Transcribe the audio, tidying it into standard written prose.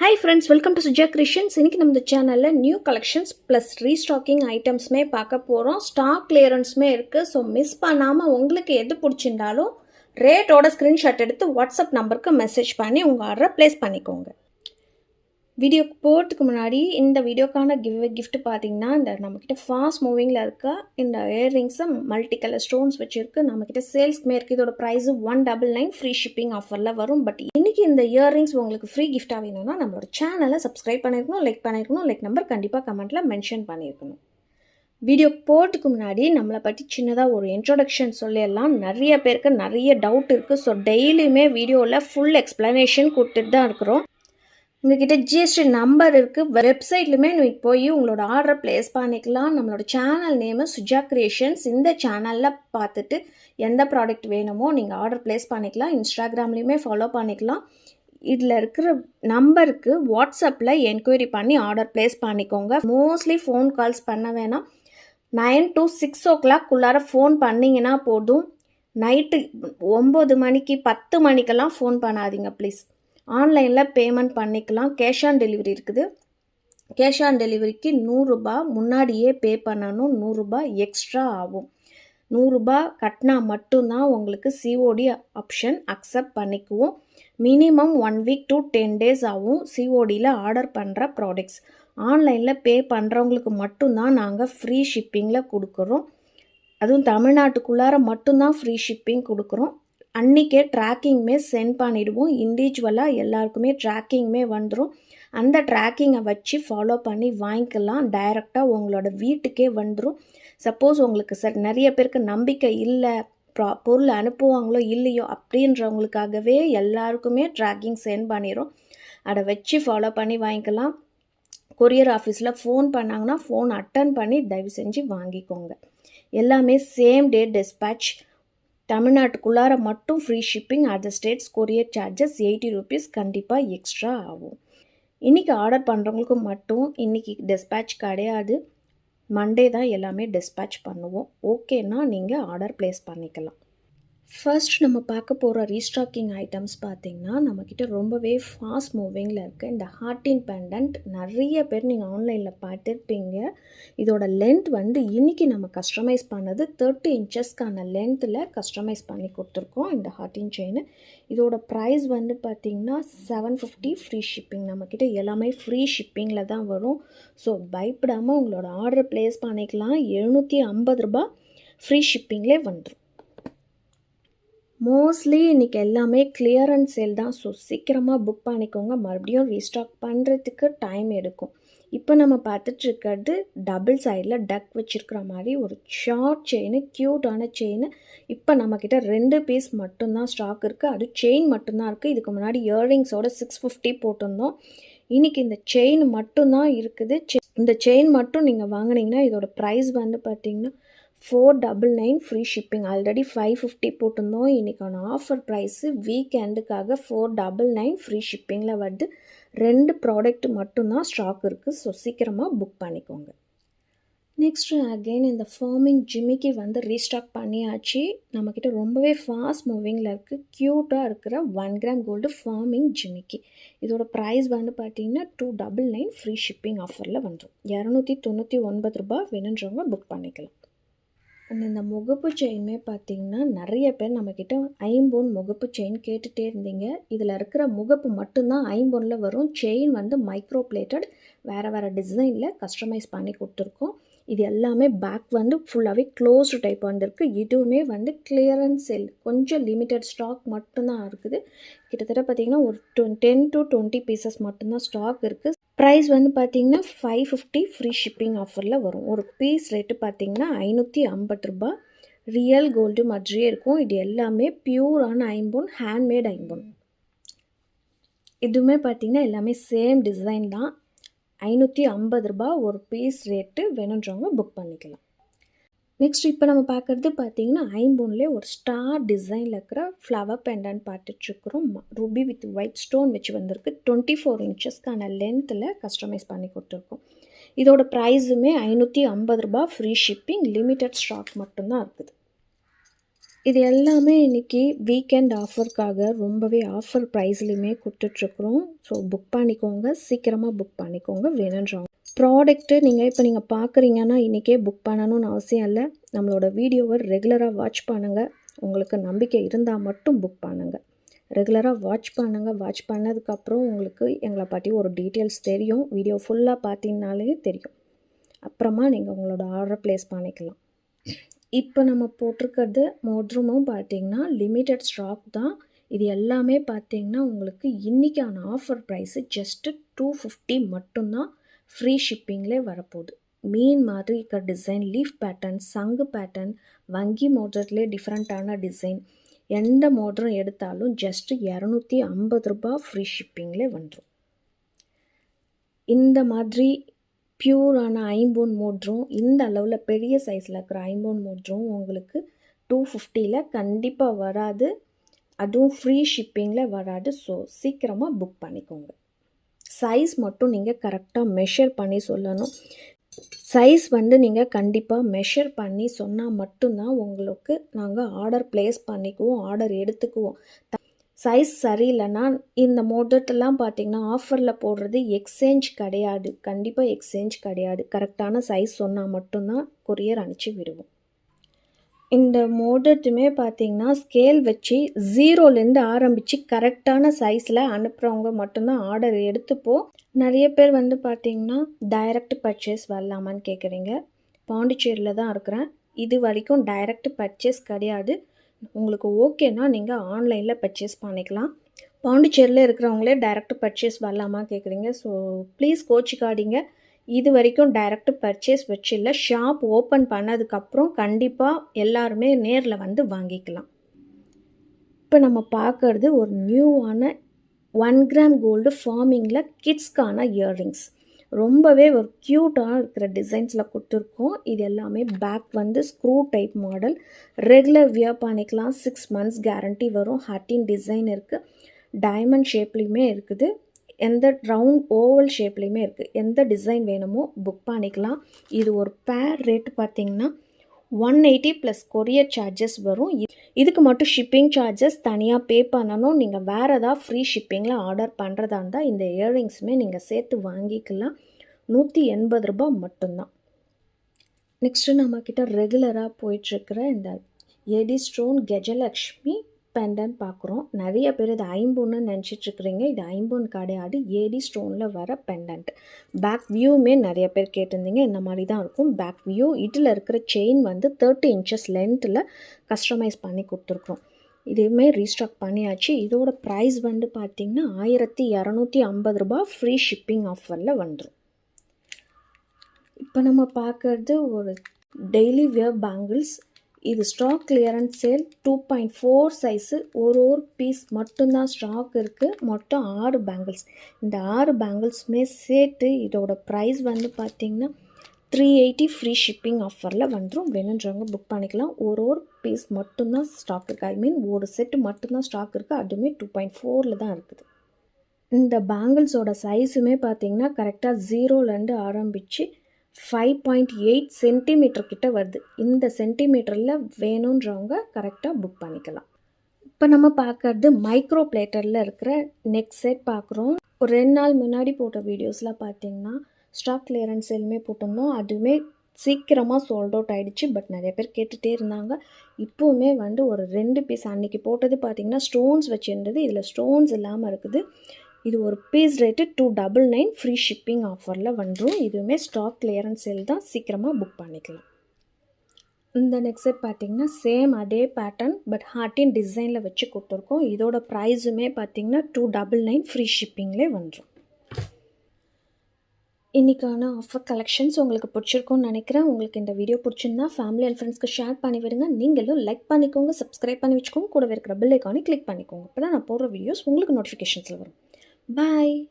Hi friends, welcome to Suja Creations. இன்னைக்கு நம்ம சேனல்ல நியூ கலெக்ஷன்ஸ் ப்ளஸ் ரீஸ்டாக்கிங் ஐட்டம்ஸ்மே பார்க்க போகிறோம். ஸ்டாக் கிளியரன்ஸ்மே இருக்குது. ஸோ மிஸ் பண்ணாமல் உங்களுக்கு எது பிடிச்சிருந்தாலும் ரேட்டோட ஸ்க்ரீன்ஷாட் எடுத்து வாட்ஸ்அப் நம்பருக்கு மெசேஜ் பண்ணி உங்கள் ஆர்டரை ப்ளேஸ் பண்ணிக்கோங்க. வீடியோக்கு போகிறதுக்கு முன்னாடி இந்த வீடியோக்கான கிஃப்ட் பார்த்தீங்கன்னா இந்த நம்மக்கிட்ட ஃபாஸ்ட் மூவிங்கில் இருக்க இந்த இயர்ரிங்ஸை மல்டி கலர் ஸ்டோன்ஸ் வச்சுருக்கு. நம்மக்கிட்ட சேல்ஸ்க்குமே இருக்குது. இதோட ப்ரைஸு 199 ஃப்ரீ ஷிப்பிங் ஆஃபரில் வரும். பட் இன்றைக்கி இந்த இயர்ரிங்ஸ் உங்களுக்கு ஃப்ரீ கிஃப்டாக வேணும்னா நம்மளோட சேனலை சப்ஸ்கிரைப் பண்ணியிருக்கணும், லைக் நம்பர் கண்டிப்பாக கமெண்ட்டில் மென்ஷன் பண்ணியிருக்கணும். வீடியோ போகிறதுக்கு முன்னாடி நம்மளை பற்றி சின்னதாக ஒரு இன்ட்ரொடக்ஷன் சொல்லிடலாம். நிறைய பேருக்கு நிறைய டவுட் இருக்குது. ஸோ டெய்லியுமே வீடியோவில் ஃபுல் எக்ஸ்ப்ளனேஷன் கொடுத்துட்டு தான் இருக்கிறோம். உங்ககிட்ட ஜிஎஸ்டி நம்பர் இருக்குது. வெப்சைட்லையுமே நீங்கள் போய் உங்களோட ஆர்டரை ப்ளேஸ் பண்ணிக்கலாம். நம்மளோட சேனல் நேமு சுஜா கிரியேஷன்ஸ். இந்த சேனலில் பார்த்துட்டு எந்த ப்ராடக்ட் வேணுமோ நீங்கள் ஆர்டர் ப்ளேஸ் பண்ணிக்கலாம். இன்ஸ்டாகிராம்லேயுமே ஃபாலோ பண்ணிக்கலாம். இதில் இருக்கிற நம்பருக்கு வாட்ஸ்அப்பில் என்கொயரி பண்ணி ஆர்டர் ப்ளேஸ் பண்ணிக்கோங்க. மோஸ்ட்லி ஃபோன் கால்ஸ் பண்ண வேணாம். 9 to 6 o'clock ஃபோன் பண்ணிங்கன்னா போதும். நைட்டு 9 மணிக்கு 10 மணிக்கெல்லாம் ஃபோன் பண்ணாதீங்க ப்ளீஸ். ஆன்லைனில் பேமெண்ட் பண்ணிக்கலாம். கேஷ் ஆன் டெலிவரி இருக்குது. கேஷ் ஆன் டெலிவரிக்கு 100 ரூபாய் முன்னாடியே பே பண்ணணும். 100 ரூபாய் எக்ஸ்ட்ரா ஆகும். 100 ரூபாய் கட்டினா மட்டும்தான் உங்களுக்கு சிஓடி ஆப்ஷன் அக்செப்ட் பண்ணிக்குவோம். மினிமம் 1 week to 10 days ஆகும் சிஓடியில் ஆர்டர் பண்ணுற ப்ராடக்ட்ஸ். ஆன்லைனில் பே பண்ணுறவங்களுக்கு மட்டும்தான் நாங்கள் ஃப்ரீ ஷிப்பிங்கில் கொடுக்குறோம். அதுவும் தமிழ்நாட்டுக்குள்ளார மட்டும்தான் ஃப்ரீ ஷிப்பிங் கொடுக்குறோம். அன்றைக்கே ட்ராக்கிங்மே சென்ட் பண்ணிவிடுவோம். இண்டிவிஜுவலாக எல்லாருக்குமே ட்ராக்கிங்மே வந்துடும். அந்த ட்ராக்கிங்கை வச்சு ஃபாலோ பண்ணி வாங்கிக்கலாம். டைரெக்டாக உங்களோட வீட்டுக்கே வந்துடும். சப்போஸ் உங்களுக்கு நிறைய பேருக்கு நம்பிக்கை இல்லை, பொருள் அனுப்புவாங்களோ இல்லையோ அப்படின்றவங்களுக்காகவே எல்லாருக்குமே ட்ராக்கிங் சென்ட் பண்ணிடும். அதை வச்சு ஃபாலோ பண்ணி வாங்கிக்கலாம். கொரியர் ஆஃபீஸில் ஃபோன் பண்ணாங்கன்னா ஃபோன் அட்டன் பண்ணி தயவு செஞ்சு வாங்கிக்கோங்க. எல்லாமே சேம் டே டிஸ்பேட்ச். தமிழ்நாட்டுக்குள்ளார மட்டும் free shipping. Other states courier charges 80 rupees கண்டிப்பாக எக்ஸ்ட்ரா ஆகும். இன்றைக்கி ஆர்டர் பண்ணுறவங்களுக்கு மட்டும் இன்றைக்கி டிஸ்பேட்ச் கிடையாது. மண்டே தான் எல்லாமே டிஸ்பேட்ச் பண்ணுவோம். ஓகேன்னா நீங்கள் ஆர்டர் ப்ளேஸ் பண்ணிக்கலாம். ஃபர்ஸ்ட் நம்ம பார்க்க போகிற ரீஸ்டாக்கிங் ஐட்டம்ஸ் பார்த்திங்கன்னா நம்மக்கிட்ட ரொம்பவே ஃபாஸ்ட் மூவிங்கில் இருக்குது. இந்த ஹார்டின் பெண்டன்ட் நிறைய பேர் நீங்கள் ஆன்லைனில் பார்த்துருப்பீங்க. இதோட லென்த் இன்றைக்கி நம்ம கஸ்டமைஸ் பண்ணது 30 inchesக்கான லென்த்தில் கஸ்டமைஸ் பண்ணி கொடுத்துருக்கோம். இந்த ஹார்டின் செயின் இதோட ப்ரைஸ் பார்த்திங்கன்னா 750 ஃப்ரீ ஷிப்பிங். நம்மக்கிட்ட எல்லாமே ஃப்ரீ ஷிப்பிங்கில் தான் வரும். ஸோ பயப்படாமல் உங்களோட ஆர்டர் ப்ளேஸ் பண்ணிக்கலாம். 750 ரூபாய் ஃப்ரீ ஷிப்பிங்லேயே வந்துடும். மோஸ்ட்லி இன்றைக்கி எல்லாமே கிளியரன்ஸ் சேல் தான். ஸோ சீக்கிரமாக புக் பண்ணிக்கோங்க. மறுபடியும் ரீஸ்டாக் பண்ணுறதுக்கு டைம் எடுக்கும். இப்போ நம்ம பார்த்துட்ருக்கிறது டபுள் சைடில் டக் வச்சுருக்கிற மாதிரி ஒரு ஷார்ட் செயின், க்யூட்டான செயின். இப்போ நம்மக்கிட்ட 2 பீஸ் மட்டும்தான் ஸ்டாக் இருக்குது. அது செயின் மட்டும்தான் இருக்குது. இதுக்கு முன்னாடி இயர்ரிங்ஸோட 650 போட்டிருந்தோம். இன்றைக்கி இந்த செயின் மட்டும்தான் இருக்குது. இந்த செயின் மட்டும் நீங்கள் வாங்கினீங்கன்னா இதோட ப்ரைஸ் பார்த்திங்கன்னா 499 ஃப்ரீ ஷிப்பிங். ஆல்ரெடி 550 போட்டிருந்தோம். இன்றைக்கான ஆஃபர் ப்ரைஸு வீக்கெண்டுக்காக 499 ஃப்ரீ ஷிப்பிங்கில் வருது. 2 ப்ராடக்ட் மட்டும்தான் ஸ்டாக் இருக்குது. ஸோ சீக்கிரமாக புக் பண்ணிக்கோங்க. நெக்ஸ்ட்டு அகெயின் இந்த ஃபார்மிங் ஜிமிக்கி ரீஸ்டாக் பண்ணியாச்சு. நம்மக்கிட்ட ரொம்பவே ஃபாஸ்ட் மூவிங்கில் இருக்குது. க்யூட்டாக இருக்கிற 1 gram கோல்டு ஃபார்மிங் ஜிமிக்கி. இதோட ப்ரைஸ் பார்த்திங்கன்னா 299 ஃப்ரீ ஷிப்பிங் ஆஃபரில் வந்துடும். 299 ரூபாய் வேணுன்றவங்க புக் பண்ணிக்கலாம். இந்த முகப்பு செயின்மே பார்த்திங்கன்னா நிறைய பேர் நம்மக்கிட்ட ஐம்பொன் முகப்பு செயின் கேட்டுகிட்டே இருந்தீங்க. இதில் இருக்கிற முகப்பு மட்டும்தான் ஐம்பொனில் வரும். செயின் மைக்ரோ பிளேட்டட் வேறு டிசைனில் கஸ்டமைஸ் பண்ணி கொடுத்துருக்கோம். இது எல்லாமே பேக் ஃபுல்லாகவே க்ளோஸ்டு டைப் வந்திருக்கு. இதுவுமே கிளியரன்ஸ் சேல். கொஞ்சம் லிமிட்டட் ஸ்டாக் மட்டும்தான் இருக்குது. கிட்டத்தட்ட பார்த்திங்கன்னா ஒரு 10 to 20 pieces மட்டும்தான் ஸ்டாக் இருக்குது. ப்ரைஸ் பார்த்திங்கன்னா 550 ஃப்ரீ ஷிப்பிங் ஆஃபரில் வரும். ஒரு பீஸ் ரேட்டு பார்த்திங்கன்னா 550 ரூபாய். ரியல் கோல்டு மாதிரியே இருக்கும். இது எல்லாமே பியூரான ஐம்பொன், ஹேண்ட்மேட் ஐம்பொன். இதுவுமே பார்த்திங்கன்னா எல்லாமே சேம் டிசைன் தான். 550 ரூபாய் ஒரு பீஸ் ரேட்டு. வேணுன்றவங்க புக் பண்ணிக்கலாம். நெக்ஸ்ட் இப்போ நம்ம பார்க்குறது பார்த்திங்கன்னா ஐம்பொன்லேயே ஒரு ஸ்டார் டிசைனில் இருக்கிற ஃப்ளவர் பெண்டன்ட் பார்த்துட்ருக்குறோம். ரூபி வித் ஒயிட் ஸ்டோன் வச்சு வந்திருக்கு. 24 inchesக்கான லென்த்தில் கஸ்டமைஸ் பண்ணி கொடுத்துருக்கோம். இதோட ப்ரைஸுமே 550 ரூபாய் ஃப்ரீ ஷிப்பிங். லிமிட்டட் ஸ்டாக் மட்டும்தான் இருக்குது. இது எல்லாமே இன்றைக்கி வீக்கெண்ட் ஆஃபருக்காக ரொம்பவே ஆஃபர் ப்ரைஸ்லையுமே கொடுத்துட்ருக்குறோம். ஸோ புக் பண்ணிக்கோங்க, சீக்கிரமாக புக் பண்ணிக்கோங்க வேணுன்றவங்க. ப்ராடக்ட்டு நீங்கள் பார்க்குறீங்கன்னா இன்றைக்கே புக் பண்ணணும்னு அவசியம் இல்லை. நம்மளோட வீடியோவை ரெகுலராக வாட்ச் பண்ணுங்கள். உங்களுக்கு நம்பிக்கை இருந்தால் மட்டும் புக் பண்ணுங்கள். ரெகுலராக வாட்ச் பண்ணுங்கள். வாட்ச் பண்ணதுக்கப்புறம் உங்களுக்கு எங்களை பற்றி ஒரு டீட்டெயில்ஸ் தெரியும். வீடியோ ஃபுல்லாக பார்த்தீங்கனாலே தெரியும். அப்புறமா நீங்கள் உங்களோட ஆர்டரை ப்ளேஸ் பண்ணிக்கலாம். இப்போ நம்ம போட்டிருக்கிறது மோட்ரூமும் பார்த்தீங்கன்னா லிமிட்டட் ஸ்டாக் தான். இது எல்லாமே பார்த்தீங்கன்னா உங்களுக்கு இன்றைக்கான ஆஃபர் ப்ரைஸு ஜஸ்ட்டு 250 மட்டும்தான். ஃப்ரீ ஷிப்பிங்லேயே வரப்போகுது. மீன் மாதிரி இருக்கிற டிசைன், லீஃப் பேட்டர்ன், சங்கு பேட்டர்ன், வங்கி மோட்ரத்துலேயே டிஃப்ரெண்ட்டான டிசைன், எந்த மோட்ரம் எடுத்தாலும் ஜஸ்ட்டு 250 ரூபா ஃப்ரீ ஷிப்பிங்லேயே வந்துடும். இந்த மாதிரி பியூரான ஐம்பொன் மோட்ரம், இந்த அளவில் பெரிய சைஸில் இருக்கிற ஐம்பொன் மோட்ரம் உங்களுக்கு 250ல் கண்டிப்பாக வராது. அதுவும் ஃப்ரீ ஷிப்பிங்கில் வராது. ஸோ சீக்கிரமாக புக் பண்ணிக்கோங்க. சைஸ் மட்டும் நீங்கள் கரெக்டாக மெஷர் பண்ணி சொல்லணும். சைஸ் நீங்கள் கண்டிப்பாக மெஷர் பண்ணி சொன்னால் மட்டும்தான் உங்களுக்கு நாங்கள் ஆர்டர் ப்ளேஸ் பண்ணிக்குவோம், ஆர்டர் எடுத்துக்குவோம். சைஸ் சரியில்லைன்னா இந்த மோட்டர்லாம் பார்த்திங்கன்னா ஆஃபரில் போடுறது எக்ஸ்சேஞ்ச் கிடையாது. கண்டிப்பாக எக்ஸ்சேஞ்ச் கிடையாது. கரெக்டான சைஸ் சொன்னால் மட்டும்தான் கொரியர் அனுப்பிச்சி விடுவோம். இந்த மோட்டர்ட்டுமே பார்த்திங்கன்னா ஸ்கேல் வச்சு 0லேருந்து ஆரம்பித்து கரெக்டான சைஸில் அனுப்புகிறவங்க மட்டும்தான் ஆர்டர் எடுத்துப்போம். நிறைய பேர் பார்த்திங்கன்னா டைரக்ட் பர்ச்சேஸ் வரலாமான்னு கேட்குறீங்க. பாண்டிச்சேரியில் தான் இருக்கிறேன். இது வரைக்கும் டைரக்ட் பர்ச்சேஸ் கிடையாது. உங்களுக்கு ஓகேனா நீங்கள் ஆன்லைனில் பர்ச்சேஸ் பண்ணிக்கலாம். பாண்டிச்சேரியில் இருக்கிறவங்களே டைரக்ட் பர்ச்சேஸ் வரலாமா கேட்குறீங்க. ஸோ ப்ளீஸ் கோச்சிக்காதீங்க. இது வரைக்கும் டைரக்ட் பர்ச்சேஸ் வச்சில்ல. ஷாப் ஓப்பன் பண்ணதுக்கப்புறம் கண்டிப்பாக எல்லாருமே நேரில் வாங்கிக்கலாம். இப்போ நம்ம பார்க்குறது ஒரு நியூவான 1 கிராம் கோல்டு ஃபார்மிங்கில் கிட்ஸ்க்கான இயர்ரிங்ஸ். ரொம்பவே ஒரு க்யூட்டாக இருக்கிற டிசைன்ஸில் கொடுத்துருக்கோம். இது எல்லாமே back screw type model. Regular wear பண்ணிக்கலாம். 6 months கேரண்டி வரும். ஹார்ட்டின் டிசைன் இருக்குது. டைமண்ட் ஷேப்லேயுமே இருக்குது. எந்த ரவுண்ட் ஓவல் ஷேப்லேயுமே இருக்குது. எந்த டிசைன் வேணுமோ புக் பண்ணிக்கலாம். இது ஒரு பேர் ரேட்டு பார்த்திங்கன்னா 180 + கொரியர் சார்ஜஸ் வரும். இதுக்கு மட்டும் ஷிப்பிங் சார்ஜஸ் தனியாக பே பண்ணணும். நீங்கள் வேறு ஏதாவது ஃப்ரீ ஷிப்பிங்கில் ஆர்டர் பண்ணுறதா இருந்தால் இந்த இயர்ரிங்ஸுமே நீங்கள் சேர்த்து வாங்கிக்கலாம். 180 ரூபா மட்டும்தான். நெக்ஸ்ட்டு நம்மக்கிட்ட ரெகுலராக போயிட்டுருக்கிற இந்த எடி ஸ்டோன் கஜலக்ஷ்மி பெண்டன் பார்க்குறோம். நிறைய பேர் இது ஐம்பொன்னு நினச்சிட்ருக்குறீங்க. இது ஐம்பொன் கிடையாது. ஏடி ஸ்டோனில் வர பெண்டன்ட். பேக் வியூவுமே நிறைய பேர் கேட்டிருந்தீங்க. இந்த மாதிரி தான் இருக்கும் பேக் வியூ. இதில் இருக்கிற செயின் 30 inches லென்த்தில் கஸ்டமைஸ் பண்ணி கொடுத்துருக்குறோம். இதுவுமே ரீஸ்டாக் பண்ணியாச்சு. இதோட ப்ரைஸ் பார்த்திங்கன்னா 1250 ரூபா ஃப்ரீ ஷிப்பிங் ஆஃபரில் வந்துடும். இப்போ நம்ம பார்க்குறது ஒரு டெய்லி வியர் பேங்கிள்ஸ். இது ஸ்டாக் கிளியரன்ஸ் சேல் 2.4 சைஸு. ஒரு பீஸ் மட்டும்தான் ஸ்டாக் இருக்குது. மொத்தம் 6 பேங்கிள்ஸ். இந்த 6 பேங்கிள்ஸுமே சேர்த்து இதோட ப்ரைஸ் பார்த்திங்கன்னா 380 ஃப்ரீ ஷிப்பிங் ஆஃபரில் வந்துடும். வேணுன்றவங்க புக் பண்ணிக்கலாம். ஒரு பீஸ் மட்டும்தான் ஸ்டாக் இருக்குது. ஒரு செட்டு மட்டும்தான் ஸ்டாக் இருக்குது. அதுவுமே 2.4ல் தான் இருக்குது. இந்த பேங்கிள்ஸோட சைஸுமே பார்த்திங்கன்னா கரெக்டாக 0லேருந்து ஆரம்பித்து 5.8 சென்டிமீட்டர் கிட்ட வருது. இந்த சென்டிமீட்டரில் வேணுன்றவங்க கரெக்டாக புக் பண்ணிக்கலாம். இப்போ நம்ம பார்க்குறது மைக்ரோ பிளேட்டரில் இருக்கிற நெக் செட் பார்க்குறோம். ஒரு 2 நாள் முன்னாடி போட்ட வீடியோஸில் பார்த்தீங்கன்னா ஸ்டாக் கிளியரன்ஸ் சேலுமே போட்டிருந்தோம். அதுவுமே சீக்கிரமாக சோல்ட் அவுட் ஆகிடுச்சு. பட் நிறைய பேர் கேட்டுகிட்டே இருந்தாங்க. இப்போவுமே ஒரு 2 பீஸ் அன்றைக்கி போட்டது பார்த்திங்கன்னா ஸ்டோன்ஸ் வச்சுருந்தது. இதில் ஸ்டோன்ஸ் இல்லாமல் இருக்குது. இது ஒரு பீஸ் ரேட்டு 299 ஃப்ரீ ஷிப்பிங் ஆஃபரில் வந்துடும். இதுவுமே ஸ்டாக் கிளியரன்ஸ் சேல் தான். சீக்கிரமாக புக் பண்ணிக்கலாம். இந்த நெக் செட் பார்த்திங்கன்னா சேம் அதே பேட்டர்ன் பட் ஹார்ட்டின் டிசைனில் வச்சு கொடுத்துருக்கோம். இதோட ப்ரைஸுமே பார்த்திங்கன்னா 299 ஃப்ரீ ஷிப்பிங்லேயே வந்துடும். இன்றைக்கான ஆஃபர் கலெக்ஷன்ஸ் உங்களுக்கு பிடிச்சிருக்கும்னு நினைக்கிறேன். உங்களுக்கு இந்த வீடியோ பிடிச்சிருந்தா ஃபேமிலி அண்ட் ஃப்ரெண்ட்ஸ்க்கு ஷேர் பண்ணி விடுங்க. நீங்களும் லைக் பண்ணிக்கோங்க, சப்ஸ்கிரைப் பண்ணி வச்சுக்கோங்க. கூடவே இருக்கிற பெல் ஐக்கானை கிளிக் பண்ணிக்கோங்க. அப்போ தான் நான் போடுற வீடியோஸ் உங்களுக்கு நோட்டிஃபிகேஷன்ஸில் வரும். Bye.